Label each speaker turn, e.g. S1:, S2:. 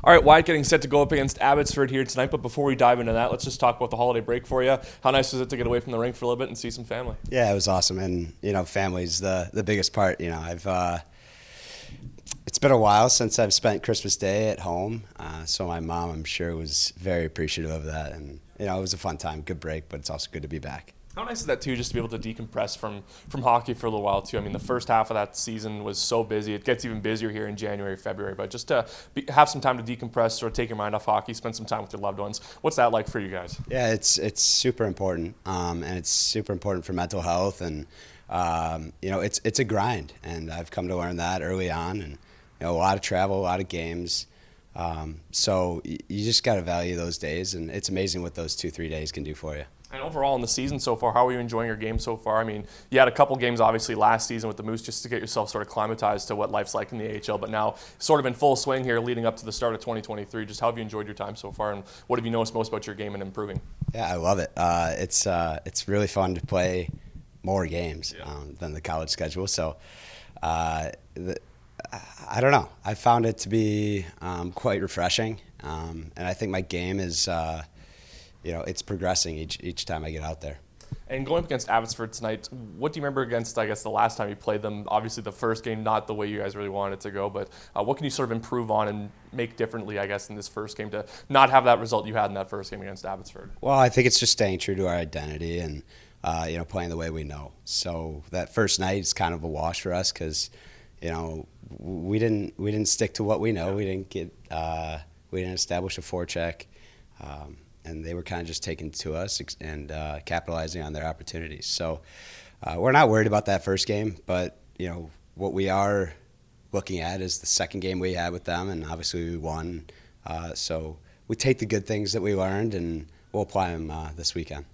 S1: All right, Wyatt getting set to go up against Abbotsford here tonight. But before we dive into that, let's just talk about the holiday break for you. How nice was it to get away from the rink for a little bit and see some family?
S2: Yeah, it was awesome, and family's the biggest part. I've it's been a while since I've spent Christmas Day at home, so my mom, I'm sure, was very appreciative of that, and it was a fun time, good break, but it's also good to be back.
S1: How nice is that too, just to be able to decompress from hockey for a little while too? I mean, the first half of that season was so busy. It gets even busier here in January, February. But just to have some time to decompress, sort of take your mind off hockey, spend some time with your loved ones. What's that like for you guys?
S2: Yeah, it's super important, and it's super important for mental health, and it's a grind, and I've come to learn that early on, and a lot of travel, a lot of games. So you just got to value those days, and it's amazing what those 2-3 days can do for you.
S1: And overall in the season so far, how are you enjoying your game so far? I mean, you had a couple games obviously last season with the Moose just to get yourself sort of climatized to what life's like in the AHL, but now sort of in full swing here leading up to the start of 2023. Just how have you enjoyed your time so far, and what have you noticed most about your game and improving?
S2: Yeah, I love it. It's really fun to play more games than the college schedule. So I don't know. I found it to be quite refreshing, and I think my game is it's progressing each time I get out there.
S1: And going up against Abbotsford tonight, what do you remember against, I guess, the last time you played them? Obviously, the first game, not the way you guys really wanted it to go, but what can you sort of improve on and make differently, I guess, in this first game to not have that result you had in that first game against Abbotsford?
S2: Well, I think it's just staying true to our identity and, playing the way we know. So that first night is kind of a wash for us because, we didn't stick to what we know. We didn't establish a forecheck. And they were kind of just taking to us and capitalizing on their opportunities. So we're not worried about that first game, but what we are looking at is the second game we had with them, and obviously we won. So we take the good things that we learned and we'll apply them this weekend.